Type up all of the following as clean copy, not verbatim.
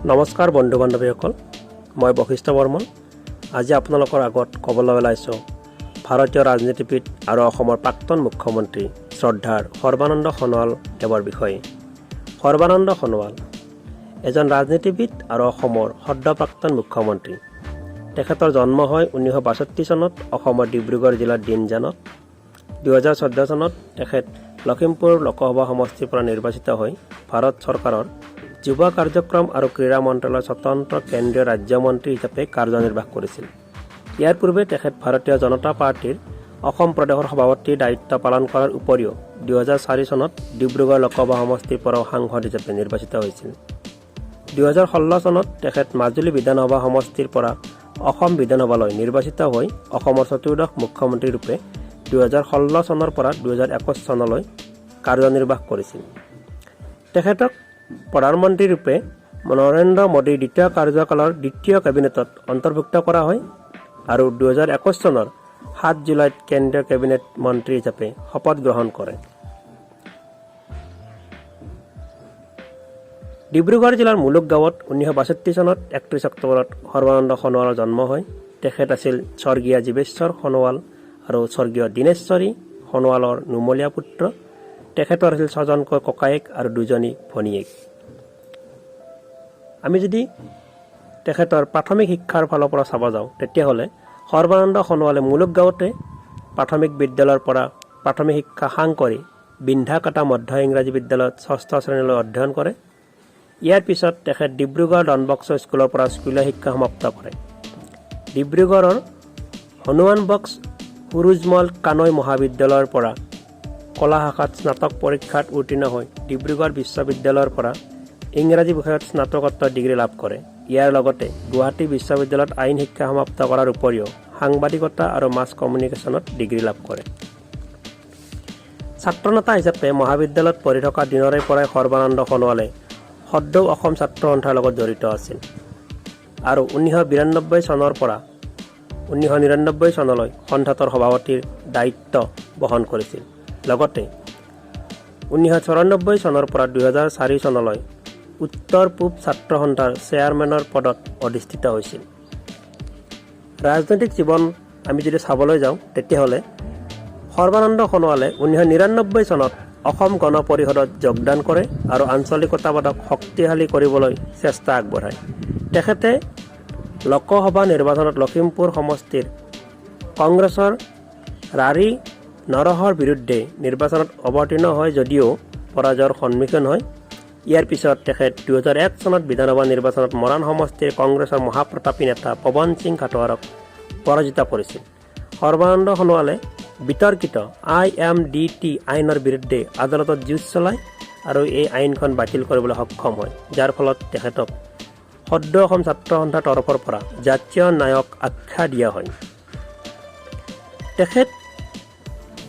নমস্কাৰ বন্ধু বান্ধৱীসকল, মই বশিষ্ঠ বৰ্মন। আজি আপোনালোকৰ আগত ক'বলৈ ওলাইছোঁ ভাৰতীয় ৰাজনীতিবিদ আৰু অসমৰ প্ৰাক্তন মুখ্যমন্ত্ৰী শ্ৰদ্ধাৰ সৰ্বানন্দ সোণোৱাল দেৱৰ বিষয়ে। সৰ্বানন্দ সোণোৱাল এজন ৰাজনীতিবিদ আৰু অসমৰ সদ্য প্ৰাক্তন মুখ্যমন্ত্ৰী। তেখেতৰ জন্ম হয় 1962 চনত অসমৰ ডিব্ৰুগড় জিলাৰ দিনজানত। 2014 চনত তেখেত লখিমপুৰ লোকসভা সমষ্টিৰ পৰা নিৰ্বাচিত হৈ ভাৰত চৰকাৰৰ যুৱ কাৰ্যক্ৰম আৰু ক্ৰীড়া মন্ত্ৰালয়ৰ স্বতন্ত্ৰ কেন্দ্ৰীয় ৰাজ্যমন্ত্ৰী হিচাপে কাৰ্যনিৰ্বাহ কৰিছিল। ইয়াৰ পূৰ্বে তেখেত ভাৰতীয় জনতা পাৰ্টিৰ অসম প্ৰদেশৰ সভাপতিৰ দায়িত্ব পালন কৰাৰ উপৰিও 2004 চনত ডিব্ৰুগড় লোকসভা সমষ্টিৰ পৰাও সাংসদ হিচাপে নিৰ্বাচিত হৈছিল। 2016 চনত তেখেত মাজুলী বিধানসভা সমষ্টিৰ পৰা অসম বিধানসভালৈ নিৰ্বাচিত হৈ অসমৰ চতুৰ্দশ মুখ্যমন্ত্ৰী ৰূপে 2016 চনৰ পৰা 2021 চনলৈ কাৰ্যনিৰ্বাহ কৰিছিল। তেখেতক প্ৰধানমন্ত্ৰী ৰূপে নৰেন্দ্ৰ মোদীৰ দ্বিতীয় কাৰ্যকালৰ দ্বিতীয় কেবিনেটত অন্তৰ্ভুক্ত কৰা হয় আৰু 2021 চনৰ 7 জুলাইত কেন্দ্ৰীয় কেবিনেট মন্ত্ৰী হিচাপে শপত গ্ৰহণ কৰে। ডিব্ৰুগড় জিলাৰ মুলুক গাঁৱত 1962 চনত 31 অক্টোবৰত সৰ্বানন্দ সোণোৱালৰ জন্ম হয়। তেখেত আছিল স্বৰ্গীয় জীৱেশ্বৰ সোণোৱাল আৰু স্বৰ্গীয় দীনেশ্বৰী সোণোৱালৰ নুমলীয়া পুত্ৰ। তেখেতৰ আছিল 6জনকৈ ককায়েক আৰু 2জনী ভনীয়েক। আমি যদি তেখেতৰ প্ৰাথমিক শিক্ষাৰ ফালৰ পৰা চাব যাওঁ তেতিয়াহ'লে সৰ্বানন্দ সোণোৱালে মুলুক গাঁৱতে প্ৰাথমিক বিদ্যালয়ৰ পৰা প্ৰাথমিক শিক্ষা সাং কৰি বিন্ধাকাটা মধ্য ইংৰাজী বিদ্যালয়ত 6ষ্ঠ শ্ৰেণীলৈ অধ্যয়ন কৰে। ইয়াৰ পিছত তেখেত ডিব্ৰুগড় ডনবস্ক স্কুলৰ পৰা স্কুলীয়া শিক্ষা সমাপ্ত কৰে। ডিব্ৰুগড়ৰ হনুমান বক্স সুৰুজমল কানৈ মহাবিদ্যালয়ৰ পৰা কলা শাখাত স্নাতক পৰীক্ষাত উত্তীৰ্ণ হৈ ডিব্ৰুগড় বিশ্ববিদ্যালয়ৰ পৰা ইংৰাজী বিষয়ত স্নাতকোত্তৰ ডিগ্ৰী লাভ কৰে। ইয়াৰ লগতে গুৱাহাটী বিশ্ববিদ্যালয়ত আইন শিক্ষা সমাপ্ত কৰাৰ উপৰিও সাংবাদিকতা আৰু মাছ কমিউনিকেশ্যনত ডিগ্ৰী লাভ কৰে। ছাত্ৰনেতা হিচাপে মহাবিদ্যালয়ত পঢ়ি থকা দিনৰে পৰাই সৰ্বানন্দ সোণোৱালে সদ্য অসম ছাত্ৰ সন্থাৰ লগত জড়িত আছিল আৰু 1992 চনৰ পৰা 1999 চনলৈ সন্থাটোৰ সভাপতিৰ দায়িত্ব বহন কৰিছিল। লগতে 1994 চনৰ পৰা 2004 চনলৈ উত্তৰ পূব ছাত্ৰ সন্থাৰ চেয়াৰমেনৰ পদত অধিষ্ঠিত হৈছিল। ৰাজনৈতিক জীৱন আমি যদি চাবলৈ যাওঁ তেতিয়াহ'লে সৰ্বানন্দ সোণোৱালে 1999 চনত অসম গণ পৰিষদত যোগদান কৰে আৰু আঞ্চলিকতাবাদক শক্তিশালী কৰিবলৈ চেষ্টা আগবঢ়ায়। তেখেতে লোকসভা নিৰ্বাচনত লখিমপুৰ সমষ্টিৰ কংগ্ৰেছৰ ৰাৰী নৰহৰ বিৰুদ্ধে নিৰ্বাচনত অৱতীৰ্ণ হয় যদিও পৰাজয়ৰ সন্মুখীন হয়। ইয়াৰ পিছত তেখেত 2001 চনত বিধানসভা নিৰ্বাচনত মৰাণ সমষ্টিৰ কংগ্ৰেছৰ মহাপ্ৰতাপী নেতা পৱন সিং ঘাটোৱাৰক পৰাজিত কৰিছিল। সৰ্বানন্দ সোণোৱালে বিতৰ্কিত imdt আইনৰ বিৰুদ্ধে আদালতত যুঁজ চলায় আৰু এই আইনখন বাতিল কৰিবলৈ সক্ষম হয়, যাৰ ফলত তেখেতক সদ্য অসম ছাত্ৰ সন্থাৰ তৰফৰ পৰা জাতীয় নায়ক আখ্যা দিয়া হয়। তেখেত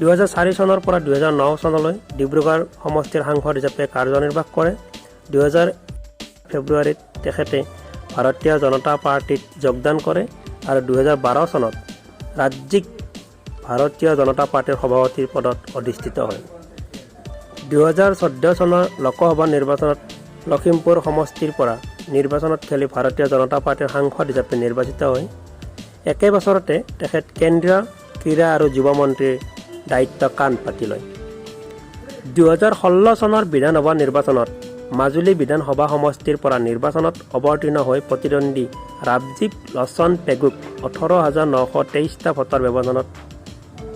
2004 চনৰ পৰা 2009 চনলৈ ডিব্ৰুগড় সমষ্টিৰ সাংসদ হিচাপে কাৰ্যনিৰ্বাহ কৰে। 2000 ফেব্ৰুৱাৰীত তেখেতে ভাৰতীয় জনতা পাৰ্টিত যোগদান কৰে আৰু 2012 চনত ৰাজ্যিক ভাৰতীয় জনতা পাৰ্টিৰ সভাপতিৰ পদত অধিষ্ঠিত হয়। 2014 চনৰ লোকসভা নিৰ্বাচনত লখিমপুৰ সমষ্টিৰ পৰা নিৰ্বাচনত খেলি ভাৰতীয় জনতা পাৰ্টিৰ সাংসদ হিচাপে নিৰ্বাচিত হয়। একে বছৰতে তেখেত কেন্দ্ৰীয় ক্ৰীড়া আৰু যুৱ মন্ত্ৰীৰ দায়িত্ব কাণ পাতি লয়। 2016 চনৰ বিধানসভা নিৰ্বাচনত মাজুলী বিধানসভা সমষ্টিৰ পৰা নিৰ্বাচনত অৱতীৰ্ণ হৈ প্ৰতিদ্বন্দ্বী ৰাজীৱ লোচন পেগুক 18,923টা ভোটৰ ব্যৱধানত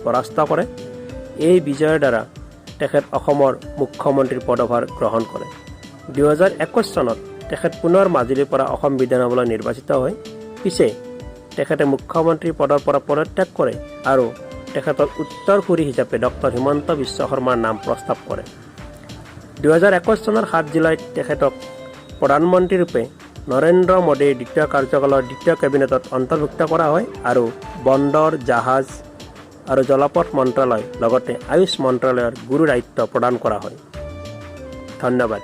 পৰাস্ত কৰে। এই বিজয়ৰ দ্বাৰা তেখেত অসমৰ মুখ্যমন্ত্ৰীৰ পদভাৰ গ্ৰহণ কৰে। 2021 চনত তেখেত পুনৰ মাজুলীৰ পৰা অসম বিধানসভালৈ নিৰ্বাচিত হয়। পিছে তেখেতে মুখ্যমন্ত্ৰীৰ পদৰ পৰা পদত্যাগ কৰে আৰু তেখেতৰ উত্তৰসূৰী হিচাপে ডক্টৰ হিমন্ত বিশ্ব শৰ্মাৰ নাম প্ৰস্তাৱ কৰে। 2021 চনৰ 7 জুলাইত তেখেতক প্ৰধানমন্ত্ৰী ৰূপে নৰেন্দ্ৰ মোদীৰ দ্বিতীয় কাৰ্যকালৰ দ্বিতীয় কেবিনেটত অন্তৰ্ভুক্ত কৰা হয় আৰু বন্দৰ, জাহাজ আৰু জলপথ মন্ত্ৰালয় লগতে আয়ুষ মন্ত্ৰালয়ৰ গুৰু দায়িত্ব প্ৰদান কৰা হয়। ধন্যবাদ।